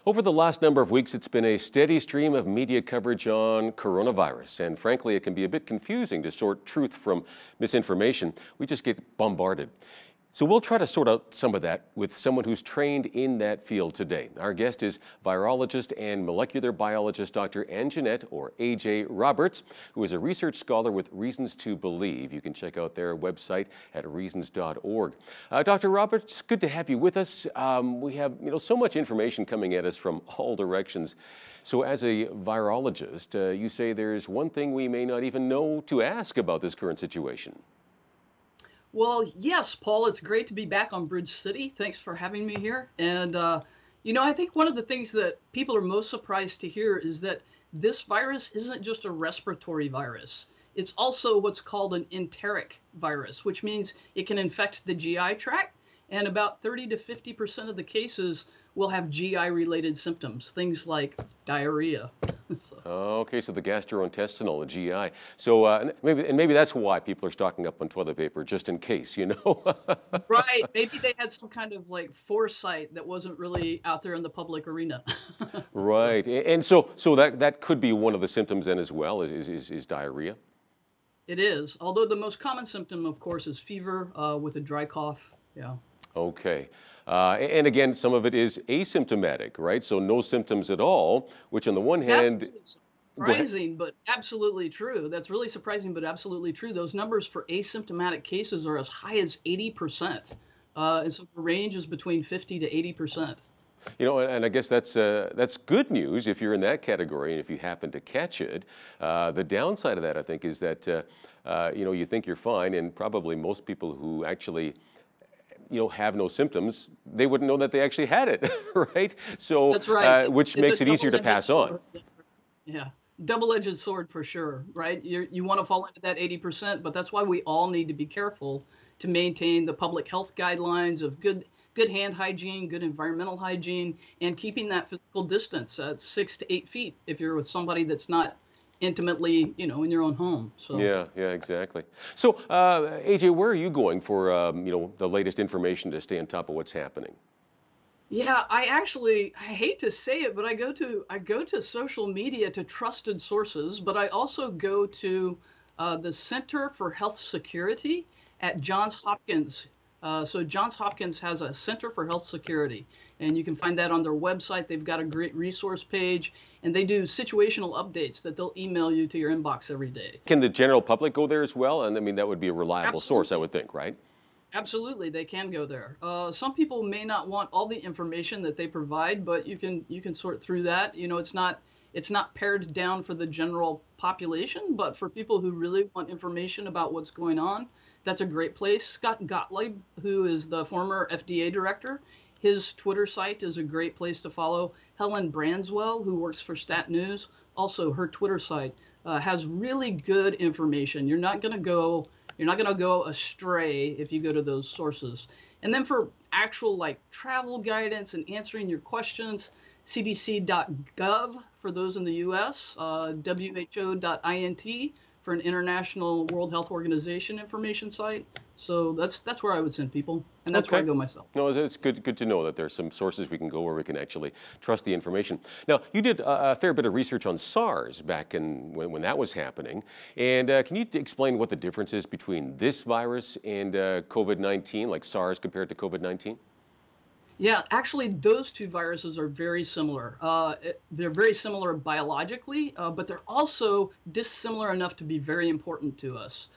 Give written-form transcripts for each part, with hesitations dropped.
Over the last number of weeks, it's been a steady stream of media coverage on coronavirus, and frankly, it can be a bit confusing to sort truth from misinformation. We just get bombarded. So we'll try to sort out some of that with someone who's trained in that field today. Our guest is virologist and molecular biologist Dr. Anjanette, or AJ Roberts, who is a research scholar with Reasons to Believe. You can check out their website at reasons.org. Dr. Roberts, good to have you with us. We have so much information coming at us from all directions. So as a virologist, you say there's one thing we may not even know to ask about this current situation. Well, yes, Paul, it's great to be back on Bridge City. Thanks for having me here. And, I think one of the things that people are most surprised to hear is that this virus isn't just a respiratory virus. It's also what's called an enteric virus, which means it can infect the GI tract. And about 30 to 50% of the cases will have GI-related symptoms, things like diarrhea. Okay, so the gastrointestinal, the GI. So maybe that's why people are stocking up on toilet paper, just in case, Right. Maybe they had some kind of foresight that wasn't really out there in the public arena. Right. And so that could be one of the symptoms then as well, is diarrhea. It is. Although the most common symptom, of course, is fever with a dry cough. Yeah. Okay. And again, some of it is asymptomatic, right? So no symptoms at all, which on the one hand... That's surprising, but absolutely true. That's really surprising, but absolutely true. Those numbers for asymptomatic cases are as high as 80%. And so the range is between 50 to 80%. And I guess that's good news if you're in that category and if you happen to catch it. The downside of that, I think, is that, you think you're fine, and probably most people who actually have no symptoms, they wouldn't know that they actually had it, right? So, that's right. Which makes it easier to pass on. Yeah, double-edged sword for sure, right? You want to fall into that 80%, but that's why we all need to be careful to maintain the public health guidelines of good hand hygiene, good environmental hygiene, and keeping that physical distance at 6 to 8 feet if you're with somebody that's not intimately, in your own home. So yeah, exactly. So AJ, where are you going for the latest information to stay on top of what's happening? Yeah, I hate to say it, but I go to social media to trusted sources, but I also go to the Center for Health Security at Johns Hopkins. So Johns Hopkins has a Center for Health Security, and you can find that on their website. They've got a great resource page, and they do situational updates that they'll email you to your inbox every day. Can the general public go there as well? And I mean, that would be a reliable source, I would think, right? Absolutely, they can go there. Some people may not want all the information that they provide, but you can sort through that. It's not pared down for the general population, but for people who really want information about what's going on, that's a great place. Scott Gottlieb, who is the former FDA director, his Twitter site is a great place to follow. Helen Branswell, who works for Stat News, also her Twitter site has really good information. You're not going to go astray if you go to those sources. And then for actual travel guidance and answering your questions, cdc.gov for those in the U.S., who.int for an international World Health Organization information site. So that's where I would send people, and that's where I go myself. No, it's good to know that there's some sources we can go where we can actually trust the information. Now, you did a fair bit of research on SARS back when that was happening, and can you explain what the difference is between this virus and COVID-19, like SARS compared to COVID-19? Yeah, actually, those two viruses are very similar. They're very similar biologically, but they're also dissimilar enough to be very important to us.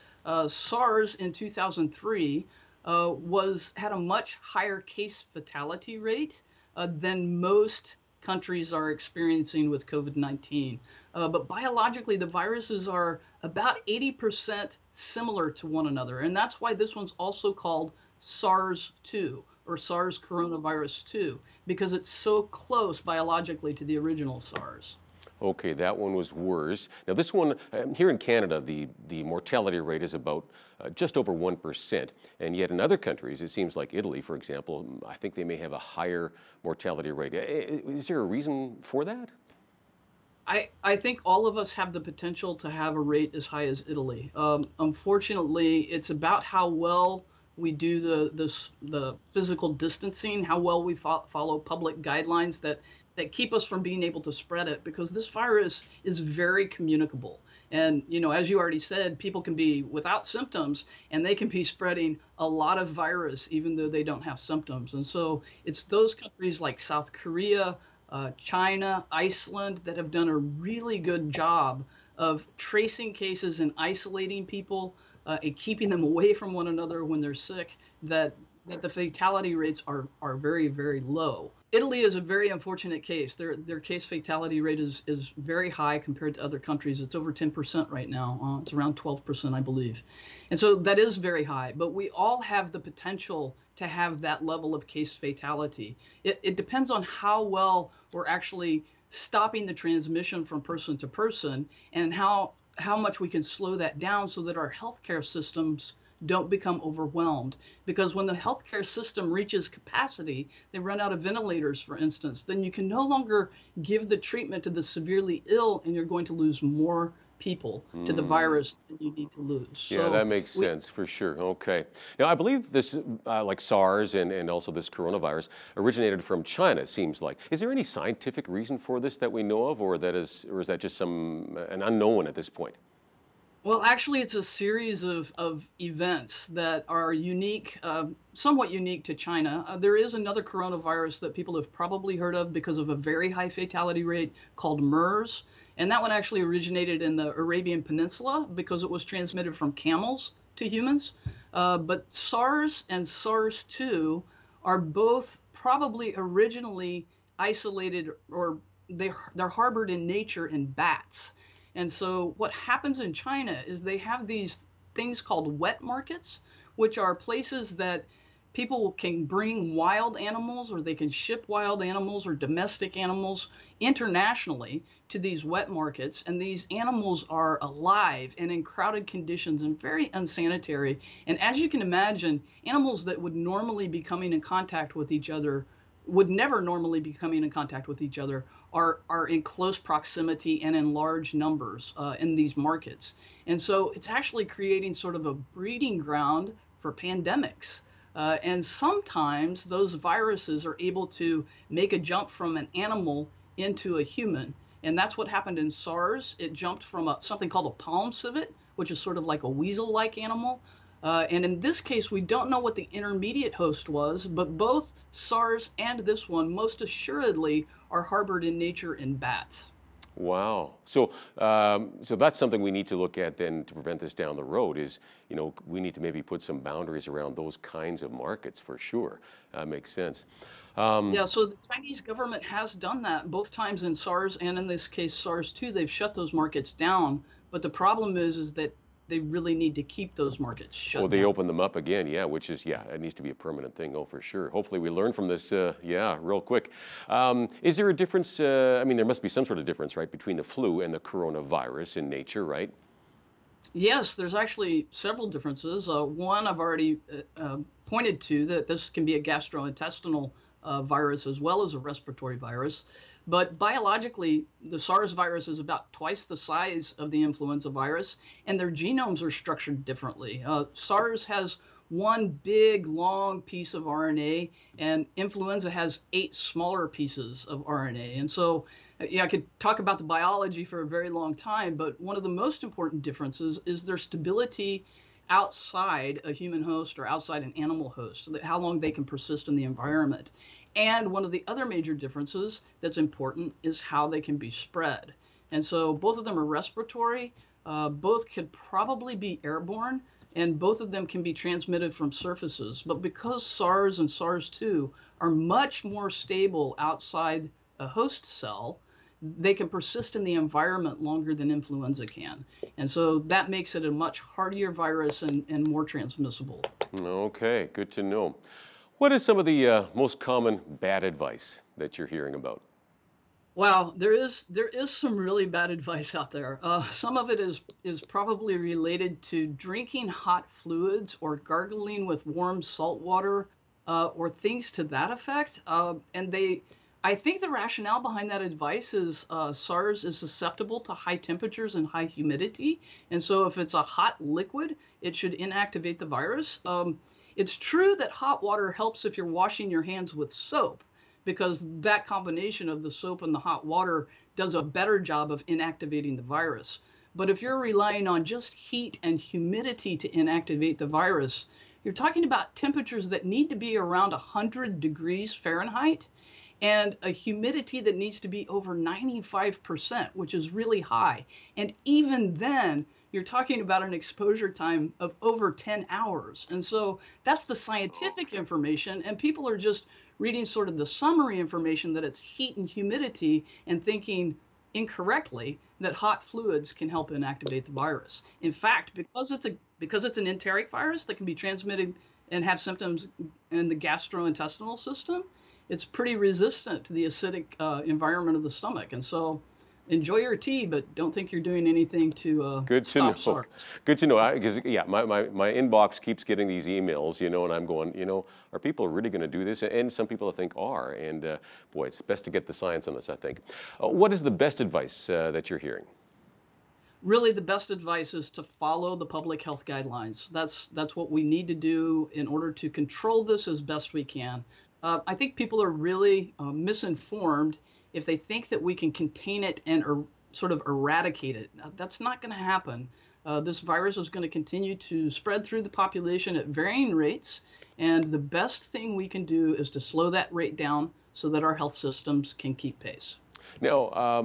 SARS in 2003 had a much higher case fatality rate than most countries are experiencing with COVID-19. But biologically, the viruses are about 80% similar to one another, and that's why this one's also called SARS-2. Or SARS coronavirus 2, because it's so close biologically to the original SARS. Okay, that one was worse. Now this one, here in Canada, the mortality rate is about just over 1%. And yet in other countries, it seems like Italy, for example, I think they may have a higher mortality rate. Is there a reason for that? I think all of us have the potential to have a rate as high as Italy. Unfortunately, it's about how well we do the physical distancing, how well we follow public guidelines that that keep us from being able to spread it, because this virus is very communicable. And, as you already said, people can be without symptoms and they can be spreading a lot of virus even though they don't have symptoms. And so it's those countries like South Korea, China, Iceland that have done a really good job of tracing cases and isolating people and keeping them away from one another when they're sick, that the fatality rates are very, very low. Italy is a very unfortunate case. Their case fatality rate is very high compared to other countries. It's over 10% right now. It's around 12%, I believe. And so that is very high, but we all have the potential to have that level of case fatality. It depends on how well we're actually stopping the transmission from person to person, and how much we can slow that down so that our healthcare systems don't become overwhelmed. Because when the healthcare system reaches capacity, they run out of ventilators, for instance, then you can no longer give the treatment to the severely ill, and you're going to lose more people to the virus than you need to lose. Yeah, So that makes sense for sure. Okay. Now, I believe this, like SARS and also this coronavirus, originated from China, it seems like. Is there any scientific reason for this that we know of, or is that just an unknown at this point? Well, actually, it's a series of events that are unique, somewhat unique to China. There is another coronavirus that people have probably heard of because of a very high fatality rate called MERS. And that one actually originated in the Arabian Peninsula because it was transmitted from camels to humans. But SARS and SARS-2 are both probably originally isolated, or they're harbored in nature in bats. And so what happens in China is they have these things called wet markets, which are places that people can bring wild animals, or they can ship wild animals or domestic animals internationally to these wet markets. And these animals are alive and in crowded conditions and very unsanitary. And as you can imagine, animals that would normally be coming in contact with each other would never normally be coming in contact with each other are in close proximity and in large numbers in these markets. And so it's actually creating sort of a breeding ground for pandemics. And sometimes those viruses are able to make a jump from an animal into a human. And that's what happened in SARS. It jumped from something called a palm civet, which is sort of like a weasel-like animal. And in this case, we don't know what the intermediate host was, but both SARS and this one most assuredly are harbored in nature in bats. Wow. So, so that's something we need to look at then to prevent this down the road is, we need to maybe put some boundaries around those kinds of markets for sure. Makes sense. Yeah, so the Chinese government has done that both times in SARS and in this case SARS-2. They've shut those markets down, but the problem is that they really need to keep those markets shut Well, they down. open them up again, yeah, which is, yeah, it needs to be a permanent thing, oh, for sure. Hopefully we learn from this, yeah, real quick. Is there a difference, I mean, there must be some sort of difference, right, between the flu and the coronavirus in nature, right? Yes, there's actually several differences. One I've already pointed to, that this can be a gastrointestinal virus as well as a respiratory virus. But biologically, the SARS virus is about twice the size of the influenza virus, and their genomes are structured differently. SARS has one big, long piece of RNA, and influenza has 8 smaller pieces of RNA. And so, yeah, I could talk about the biology for a very long time, but one of the most important differences is their stability outside a human host or outside an animal host, so that how long they can persist in the environment. And one of the other major differences that's important is how they can be spread. And so both of them are respiratory, both could probably be airborne, and both of them can be transmitted from surfaces. But because SARS and SARS-2 are much more stable outside a host cell, they can persist in the environment longer than influenza can. And so that makes it a much hardier virus and more transmissible. Okay, good to know. What is some of the most common bad advice that you're hearing about? Wow, there is some really bad advice out there. Some of it is probably related to drinking hot fluids or gargling with warm salt water or things to that effect. I think the rationale behind that advice is SARS is susceptible to high temperatures and high humidity, and so if it's a hot liquid, it should inactivate the virus. It's true that hot water helps if you're washing your hands with soap, because that combination of the soap and the hot water does a better job of inactivating the virus. But if you're relying on just heat and humidity to inactivate the virus, you're talking about temperatures that need to be around 100 degrees Fahrenheit and a humidity that needs to be over 95%, which is really high. And even then, you're talking about an exposure time of over 10 hours. And so that's the scientific information, and people are just reading sort of the summary information that it's heat and humidity and thinking incorrectly that hot fluids can help inactivate the virus. In fact, because it's an enteric virus that can be transmitted and have symptoms in the gastrointestinal system, it's pretty resistant to the acidic environment of the stomach. And so enjoy your tea, but don't think you're doing anything to Good to stop know. SARS. Good to know. Because, yeah, my inbox keeps getting these emails, and I'm going, are people really going to do this? And some people, I think, are. And boy, it's best to get the science on this, I think. What is the best advice that you're hearing? Really, the best advice is to follow the public health guidelines. That's what we need to do in order to control this as best we can. I think people are really misinformed if they think that we can contain it and sort of eradicate it. Now, that's not going to happen. This virus is going to continue to spread through the population at varying rates, and the best thing we can do is to slow that rate down so that our health systems can keep pace. Now,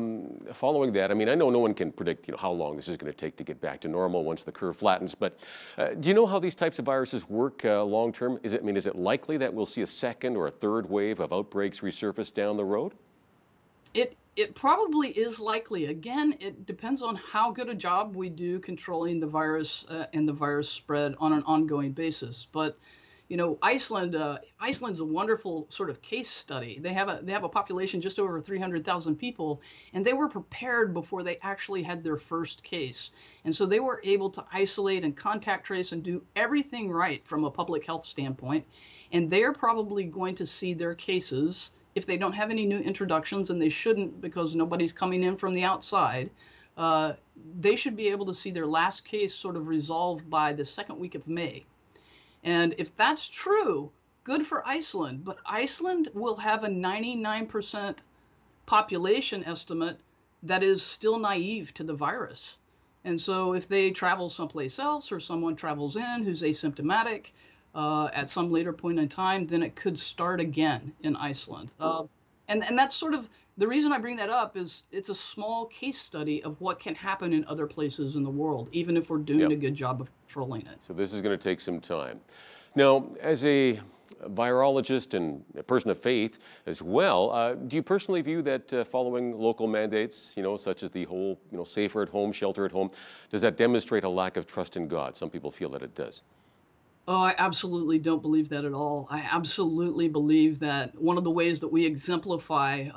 following that, I mean, I know no one can predict, how long this is going to take to get back to normal once the curve flattens. But do you know how these types of viruses work long term? Is it likely that we'll see a second or a third wave of outbreaks resurface down the road? It probably is likely. Again, it depends on how good a job we do controlling the virus and the virus spread on an ongoing basis. But Iceland's a wonderful sort of case study. They have a population just over 300,000 people, and they were prepared before they actually had their first case. And so they were able to isolate and contact trace and do everything right from a public health standpoint. And they're probably going to see their cases, if they don't have any new introductions, and they shouldn't because nobody's coming in from the outside, they should be able to see their last case sort of resolved by the second week of May. And if that's true, good for Iceland. But Iceland will have a 99% population estimate that is still naive to the virus. And so if they travel someplace else or someone travels in who's asymptomatic at some later point in time, then it could start again in Iceland. And that's sort of the reason I bring that up is it's a small case study of what can happen in other places in the world, even if we're doing a good job of controlling it. So this is going to take some time. Now, as a virologist and a person of faith as well, do you personally view that following local mandates, such as the whole, safer at home, shelter at home, does that demonstrate a lack of trust in God? Some people feel that it does. Oh, I absolutely don't believe that at all. I absolutely believe that one of the ways that we exemplify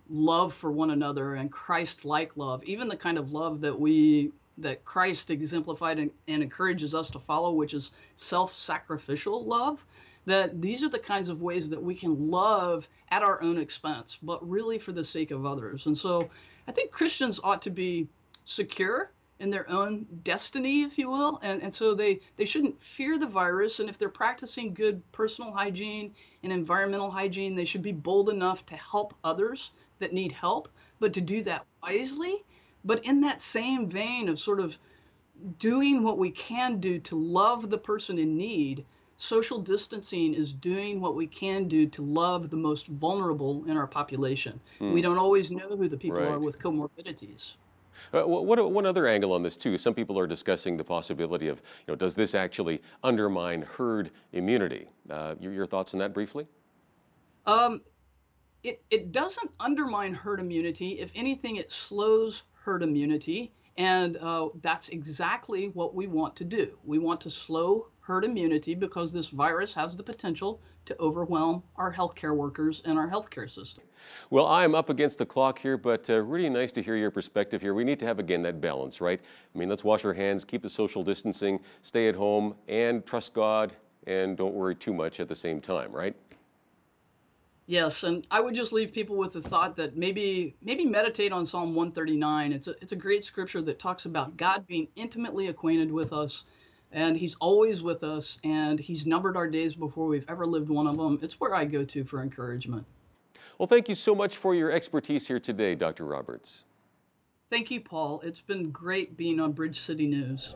love for one another and Christ-like love, even the kind of love that Christ exemplified and encourages us to follow, which is self-sacrificial love, that these are the kinds of ways that we can love at our own expense, but really for the sake of others. And so I think Christians ought to be secure in their own destiny, if you will. And so they shouldn't fear the virus. And if they're practicing good personal hygiene and environmental hygiene, they should be bold enough to help others that need help, but to do that wisely. But in that same vein of sort of doing what we can do to love the person in need, social distancing is doing what we can do to love the most vulnerable in our population. We don't always know who the people are with comorbidities. One other angle on this too, some people are discussing the possibility of, does this actually undermine herd immunity? Your thoughts on that briefly? It doesn't undermine herd immunity. If anything, it slows herd immunity. And that's exactly what we want to do. We want to slow herd immunity because this virus has the potential to overwhelm our healthcare workers and our healthcare system. Well, I'm up against the clock here, but really nice to hear your perspective here. We need to have, again, that balance, right? I mean, let's wash our hands, keep the social distancing, stay at home, and trust God, and don't worry too much at the same time, right? Yes, and I would just leave people with the thought that maybe meditate on Psalm 139. It's a great scripture that talks about God being intimately acquainted with us, and He's always with us, and He's numbered our days before we've ever lived one of them. It's where I go to for encouragement. Well, thank you so much for your expertise here today, Dr. Roberts. Thank you, Paul. It's been great being on Bridge City News.